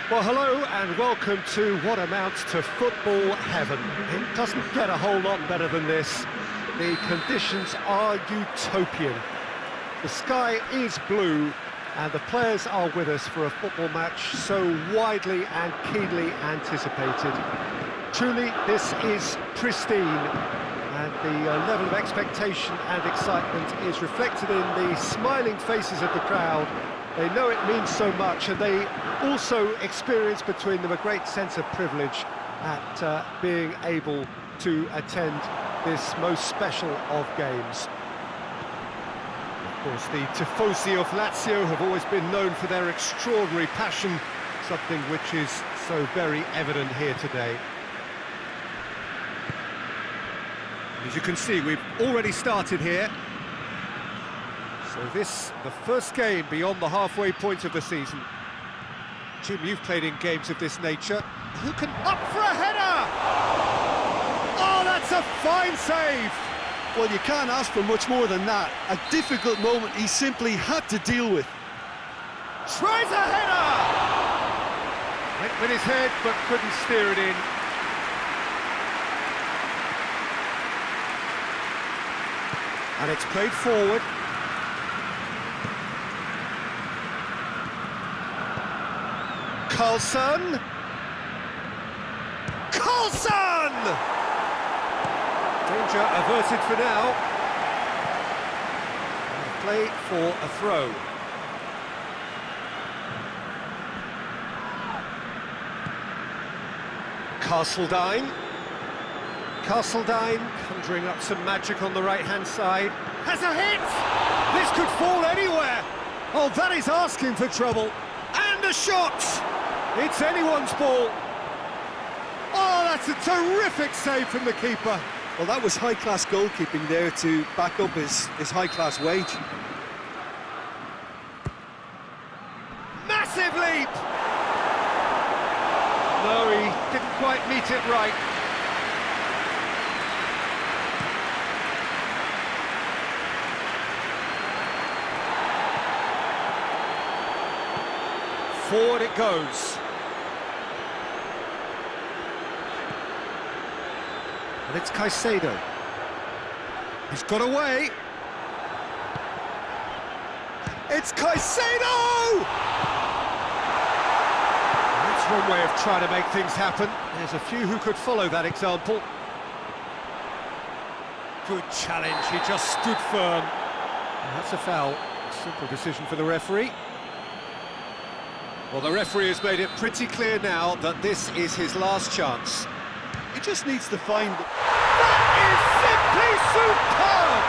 Well, hello and welcome to what amounts to football heaven. It doesn't get a whole lot better than this. The conditions are utopian. The sky is blue and the players are with us for a football match so widely and keenly anticipated. Truly, this is pristine, and the level of expectation and excitement is reflected in the smiling faces of the crowd. They know it means so much, and they also experience between them a great sense of privilege at being able to attend this most special of games. Of course, the tifosi of Lazio have always been known for their extraordinary passion, something which is so very evident here today. As you can see, we've already started here. So this, the first game beyond the halfway point of the season. Jim, you've played in games of this nature. Who can... Up for a header! Oh, that's a fine save! Well, you can't ask for much more than that. A difficult moment he simply had to deal with. Tries a header! Went with his head, but couldn't steer it in. And it's played forward. Carlson! Carlson! Danger averted for now. And play for a throw. Castledine. Castledine conjuring up some magic on the right-hand side. Has a hit! This could fall anywhere! Oh, that is asking for trouble. And a shot! It's anyone's ball. Oh, that's a terrific save from the keeper. Well, that was high-class goalkeeping there to back up his high-class wage. Massive leap! No, he didn't quite meet it right. Forward it goes. And it's Caicedo. He's got away. It's Caicedo! That's one way of trying to make things happen. There's a few who could follow that example. Good challenge, he just stood firm. And that's a foul. Simple decision for the referee. Well, the referee has made it pretty clear now that this is his last chance. He just needs to find... That is simply superb!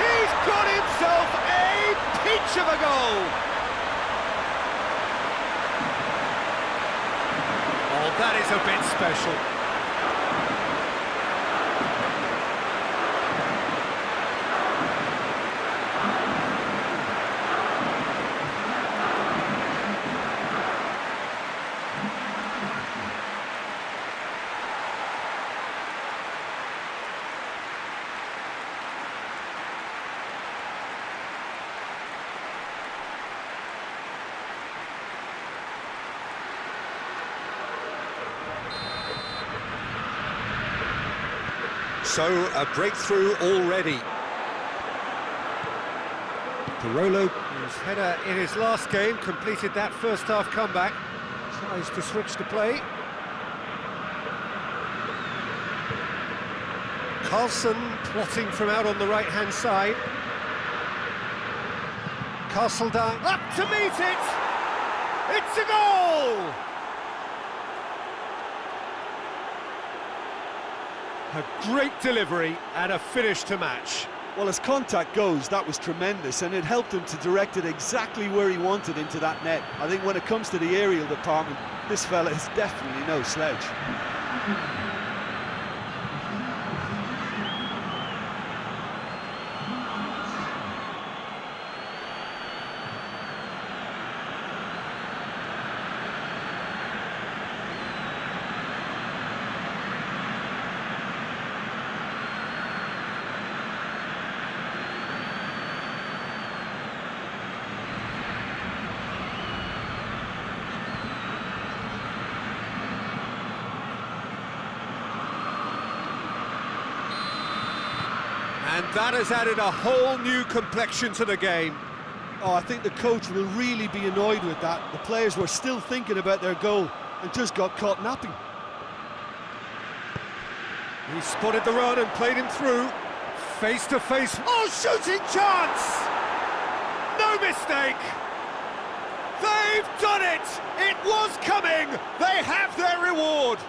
He's got himself a peach of a goal! Oh, that is a bit special. So, a breakthrough already. Parolo, whose header in his last game, completed that first-half comeback. Tries to switch the play. Carlson plotting from out on the right-hand side. Castledine up to meet it! It's a goal! A great delivery and a finish to match. Well, as contact goes, that was tremendous, and it helped him to direct it exactly where he wanted into that net. I think when it comes to the aerial department, this fella is definitely no slouch. And that has added a whole new complexion to the game. Oh, I think the coach will really be annoyed with that. The players were still thinking about their goal and just got caught napping. He spotted the run and played him through. Face to face. Oh, shooting chance! No mistake! They've done it! It was coming! They have their reward!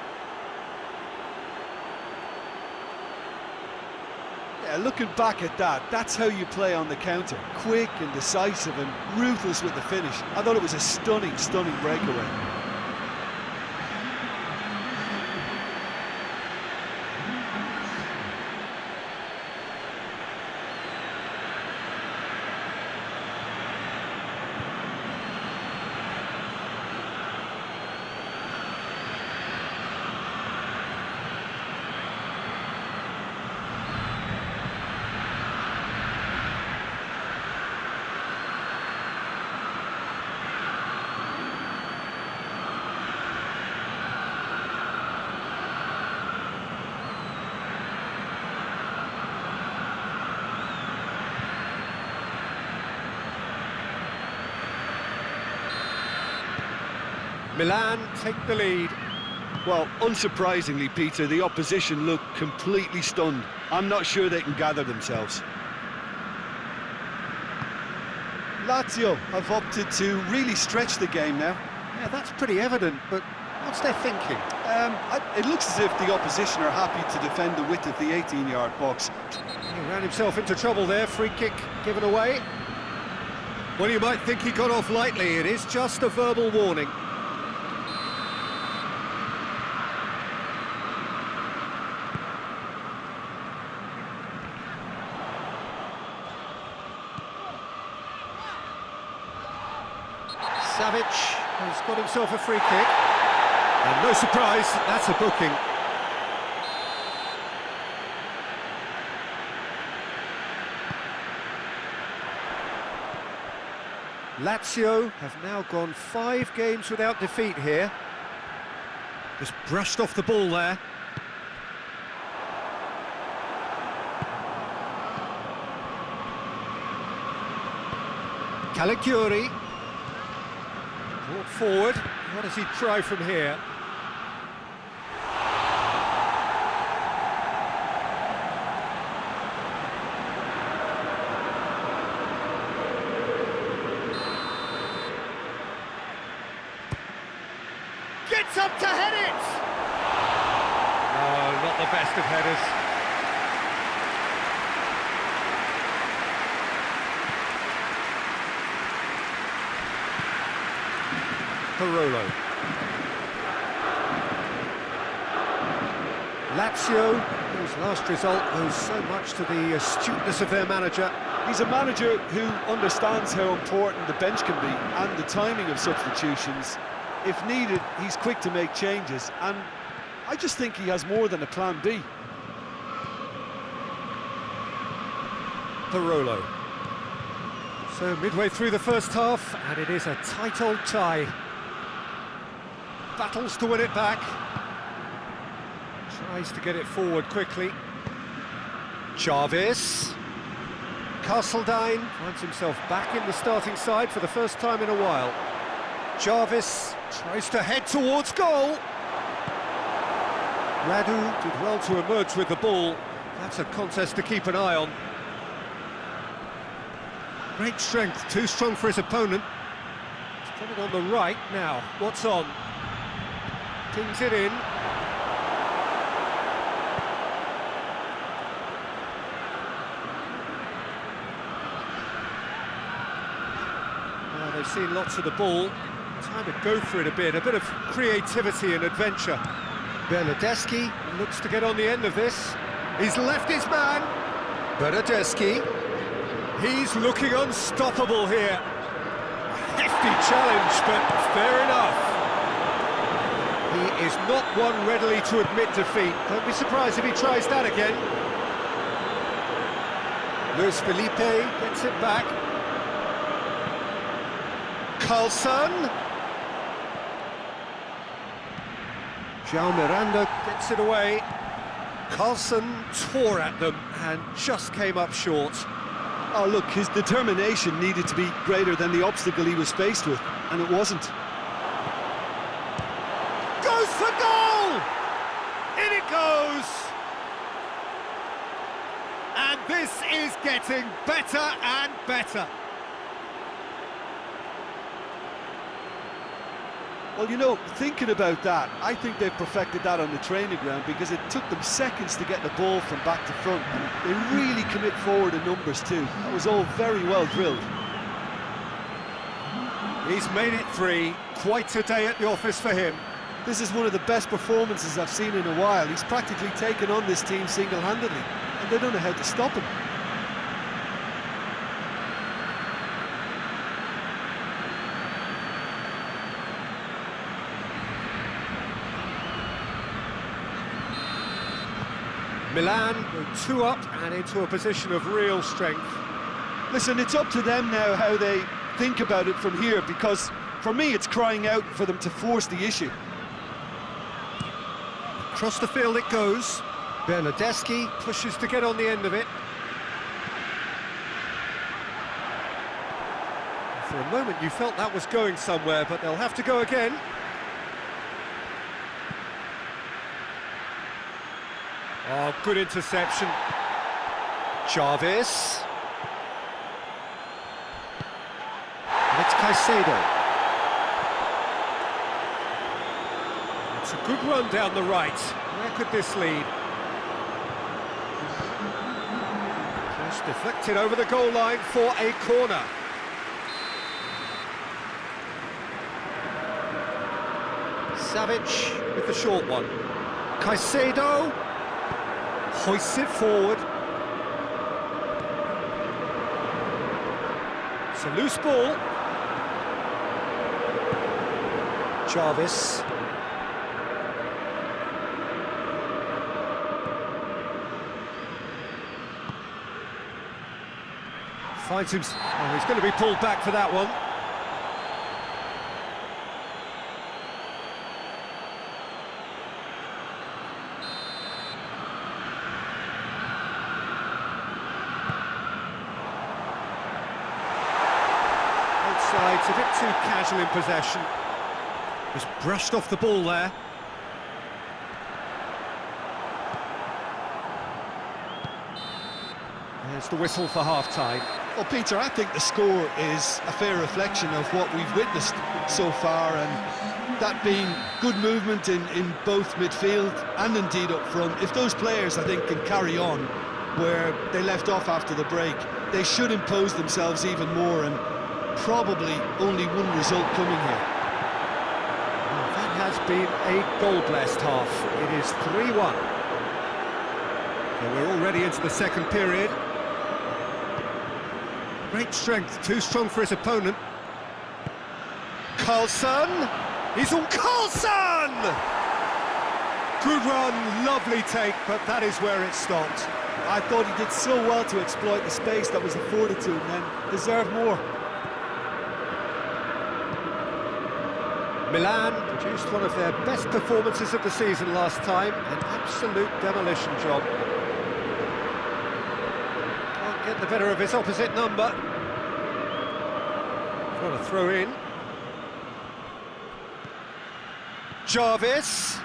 Yeah, looking back at that, that's how you play on the counter. Quick and decisive and ruthless with the finish. I thought it was a stunning, stunning breakaway. Milan take the lead. Well, unsurprisingly, Peter, the opposition look completely stunned. I'm not sure they can gather themselves. Lazio have opted to really stretch the game now. Yeah, that's pretty evident, but what's their thinking? It looks as if the opposition are happy to defend the width of the 18-yard box. He ran himself into trouble there, free kick given away. Well, you might think he got off lightly, it is just a verbal warning. Savic has got himself a free kick. And no surprise, that's a booking. Lazio have now gone 5 games without defeat here. Just brushed off the ball there. Caligiuri. Brought forward. What does he try from here? Gets up to head it! Oh, not the best of headers. Parolo. Lazio, whose last result owes so much to the astuteness of their manager. He's a manager who understands how important the bench can be and the timing of substitutions. If needed, he's quick to make changes, and I just think he has more than a plan B. Parolo. So midway through the first half, and it is a tight old tie. Battles to win it back. Tries to get it forward quickly. Jarvis. Castledine finds himself back in the starting side for the first time in a while. Jarvis tries to head towards goal. Radu did well to emerge with the ball. That's a contest to keep an eye on. Great strength, too strong for his opponent. He's put it on the right now. What's on? Pings it in. Well, they've seen lots of the ball. Time to go for it a bit of creativity and adventure. Bernardeschi looks to get on the end of this. He's left his man. Bernardeschi. He's looking unstoppable here. A hefty challenge, but fair enough. He is not one readily to admit defeat. Don't be surprised if he tries that again. Luis Felipe gets it back. Carlson. João Miranda gets it away. Carlson tore at them and just came up short. Oh, look, his determination needed to be greater than the obstacle he was faced with, and it wasn't. Goes for goal! In it goes! And this is getting better and better. Well, you know, thinking about that, I think they've perfected that on the training ground because it took them seconds to get the ball from back to front, and they really commit forward in numbers too. That was all very well drilled. He's made it 3. Quite a day at the office for him. This is one of the best performances I've seen in a while. He's practically taken on this team single-handedly, and they don't know how to stop him. Milan go 2 up and into a position of real strength. Listen, it's up to them now how they think about it from here, because for me it's crying out for them to force the issue. Across the field it goes. Bernardeschi pushes to get on the end of it. For a moment you felt that was going somewhere, but they'll have to go again. Oh, good interception. Jarvis. And it's Caicedo. It's a good run down the right. Where could this lead? Just deflected over the goal line for a corner. Savic with the short one. Caicedo hoists it forward. It's a loose ball. Jarvis. Finds him. Oh, he's going to be pulled back for that one. Outside's a bit too casual in possession. Just brushed off the ball there. There's the whistle for half-time. Well, Peter, I think the score is a fair reflection of what we've witnessed so far, and that being good movement in both midfield and indeed up front. If those players, I think, can carry on where they left off after the break, they should impose themselves even more, and probably only one result coming here. Well, that has been a goal-blessed half. It is 3-1. So we're already into the second period. Great strength, too strong for his opponent. Carlson! He's on Carlson! Good run, lovely take, but that is where it stopped. I thought he did so well to exploit the space that was afforded to him, and deserved more. Milan produced one of their best performances of the season last time, an absolute demolition job. Can't get the better of his opposite number. Got a throw in. Jarvis.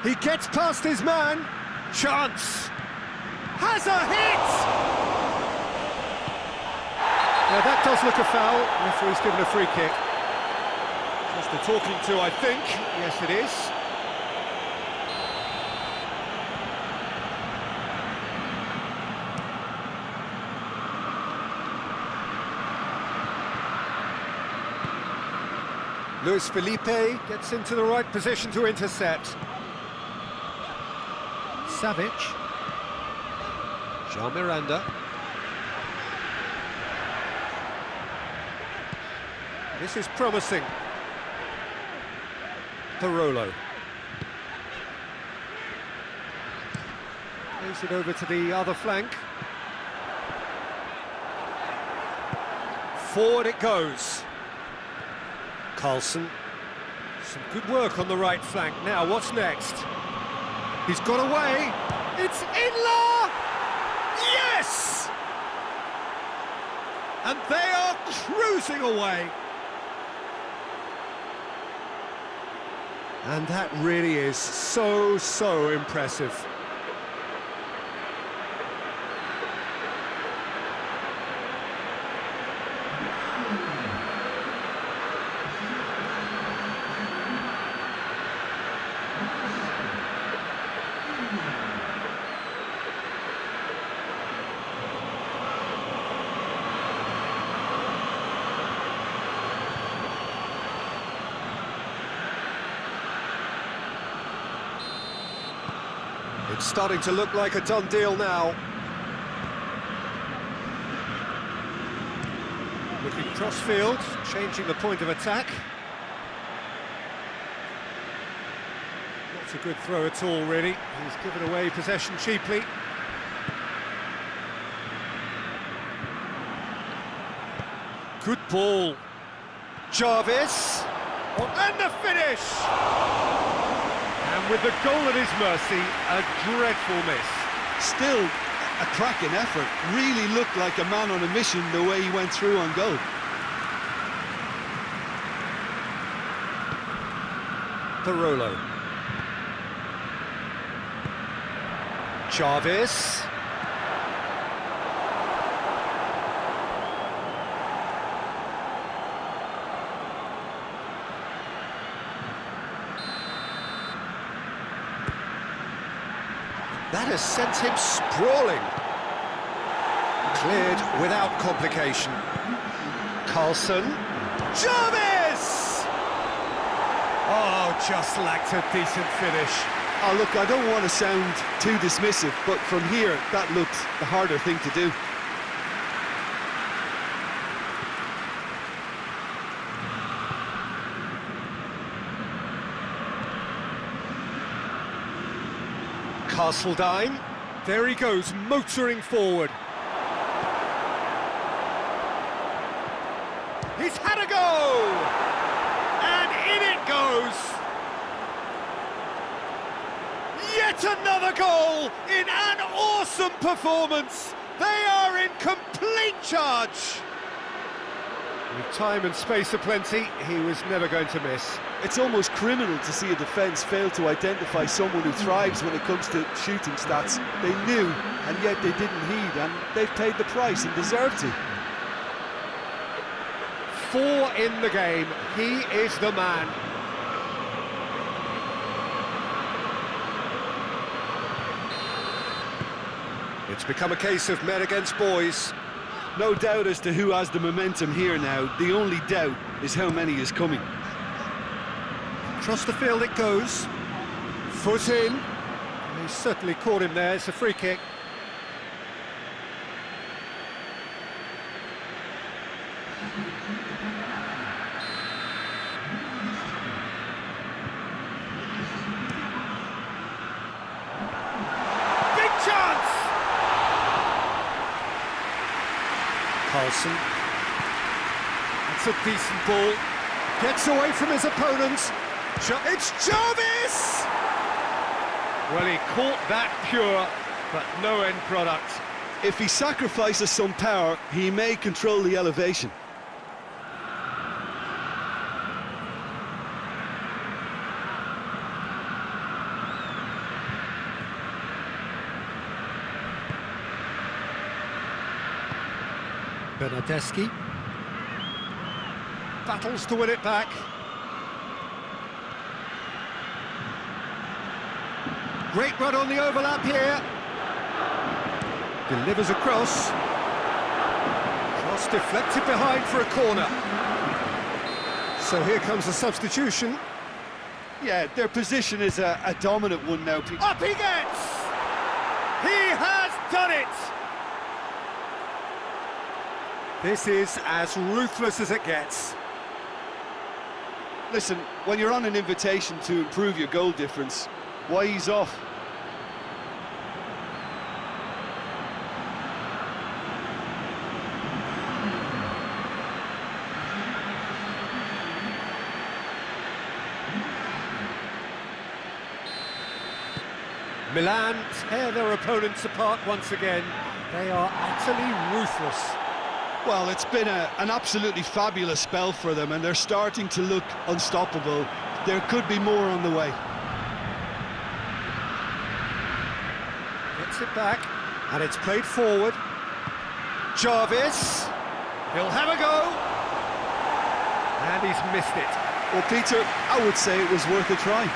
He gets past his man. Chance. Has a hit! Now that does look a foul. Referee's given a free kick. Just a talking to, I think. Yes, it is. Luis Felipe gets into the right position to intercept. Savic. Jean Miranda. This is promising. Parolo. Plays it over to the other flank. Forward it goes. Carlson. Some good work on the right flank. Now, what's next? He's got away. It's in Yes! And they are cruising away. And that really is so impressive. It's starting to look like a done deal now. Looking cross-field, changing the point of attack. Not a good throw at all, really. He's given away possession cheaply. Good ball. Jarvis. And the finish! And with the goal at his mercy, a dreadful miss. Still a cracking effort. Really looked like a man on a mission the way he went through on goal. Barolo. Jarvis. That has sent him sprawling. Cleared without complication. Carlson. Jarvis! Oh, just lacked a decent finish. Oh, look, I don't want to sound too dismissive, but from here, that looked the harder thing to do. Castledine, there he goes, motoring forward. He's had a go! And in it goes! Yet another goal in an awesome performance! They are in complete charge! With time and space aplenty, he was never going to miss. It's almost criminal to see a defence fail to identify someone who thrives when it comes to shooting stats. They knew, and yet they didn't heed, and they've paid the price and deserve to. 4 in the game, he is the man. It's become a case of men against boys. No doubt as to who has the momentum here now. The only doubt is how many is coming. Across the field it goes. Foot in. He certainly caught him there. It's a free kick. Big chance! Carlson. That's a decent ball. Gets away from his opponents. It's Jarvis! Well, he caught that pure, but no end product. If he sacrifices some power, he may control the elevation. Bernardeschi battles to win it back. Great run on the overlap here. Delivers across. Cross deflected behind for a corner. So here comes the substitution. Yeah, their position is a dominant one now. Up he gets! He has done it! This is as ruthless as it gets. Listen, when you're on an invitation to improve your goal difference, why ease off? Milan tear their opponents apart once again. They are utterly ruthless. Well, it's been an absolutely fabulous spell for them, and they're starting to look unstoppable. There could be more on the way. Gets it back, and it's played forward. Jarvis, he'll have a go, and he's missed it. Well, Peter, I would say it was worth a try.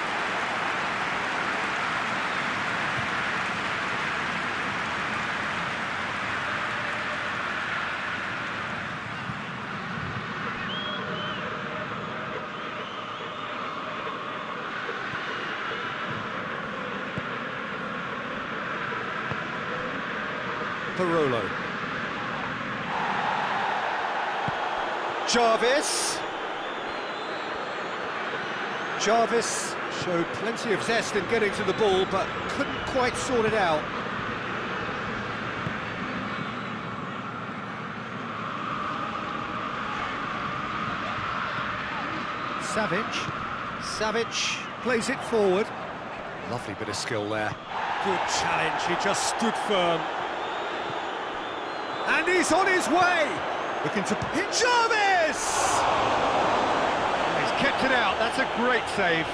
Parolo. Jarvis. Jarvis showed plenty of zest in getting to the ball, but couldn't quite sort it out. Savic plays it forward. Lovely bit of skill there. Good challenge, he just stood firm. And he's on his way! Looking to hit Jarvis! He's kept it out, that's a great save.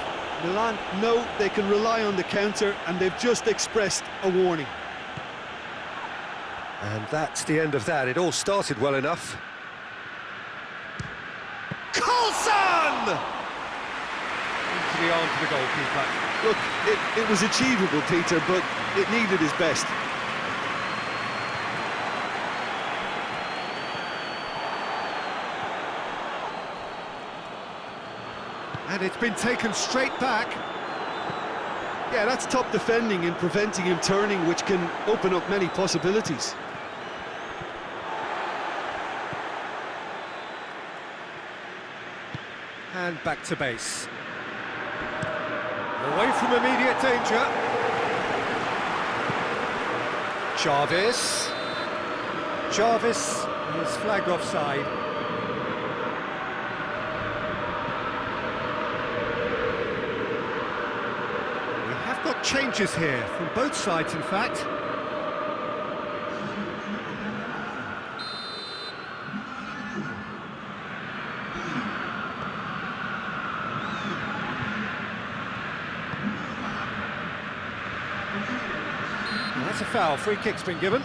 Milan know they can rely on the counter, and they've just expressed a warning. And that's the end of that. It all started well enough. Carlson! Into the arms of the goalkeeper. Look, it was achievable, Peter, but it needed his best. And it's been taken straight back. Yeah, that's top defending and preventing him turning, which can open up many possibilities. And back to base. Away from immediate danger. Jarvis is flagged offside. We have got changes here, from both sides in fact. That's a foul, free kick's been given.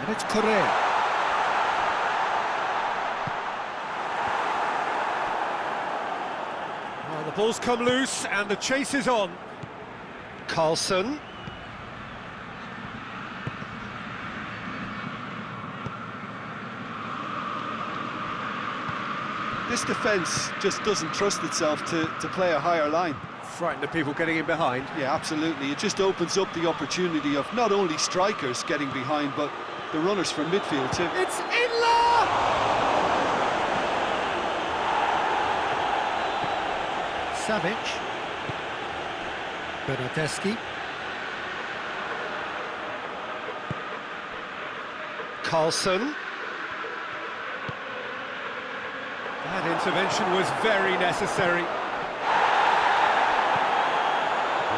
And it's Correa. Well, the ball's come loose and the chase is on. Carlson. This defence just doesn't trust itself to play a higher line. Frightened of people getting in behind. Yeah, absolutely. It just opens up the opportunity of not only strikers getting behind, but the runners from midfield too. It's Inla! Savic. Bernardeschi. Carlson. That intervention was very necessary.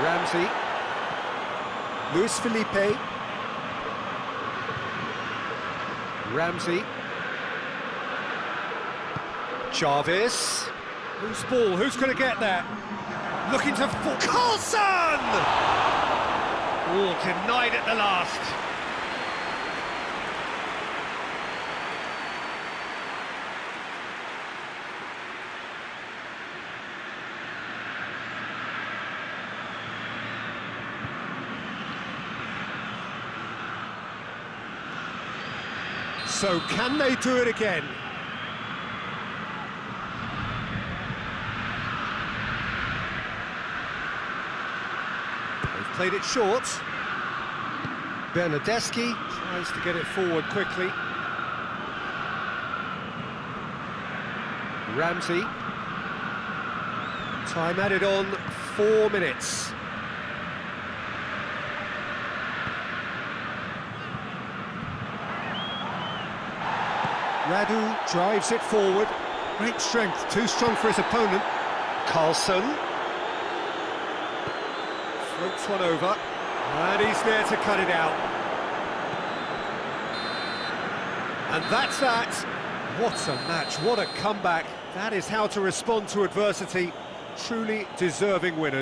Ramsey. Luis Felipe. Ramsey. Jarvis. Who's ball? Who's going to get that? Looking to fall. Carlson! Oh, denied at the last. So can they do it again? They've played it short. Bernardeschi tries to get it forward quickly. Ramsey. Time added on, 4 minutes. Radu drives it forward. Great strength, too strong for his opponent. Carlson. Floats one over. And he's there to cut it out. And that's that. What a match, what a comeback. That is how to respond to adversity. Truly deserving winners.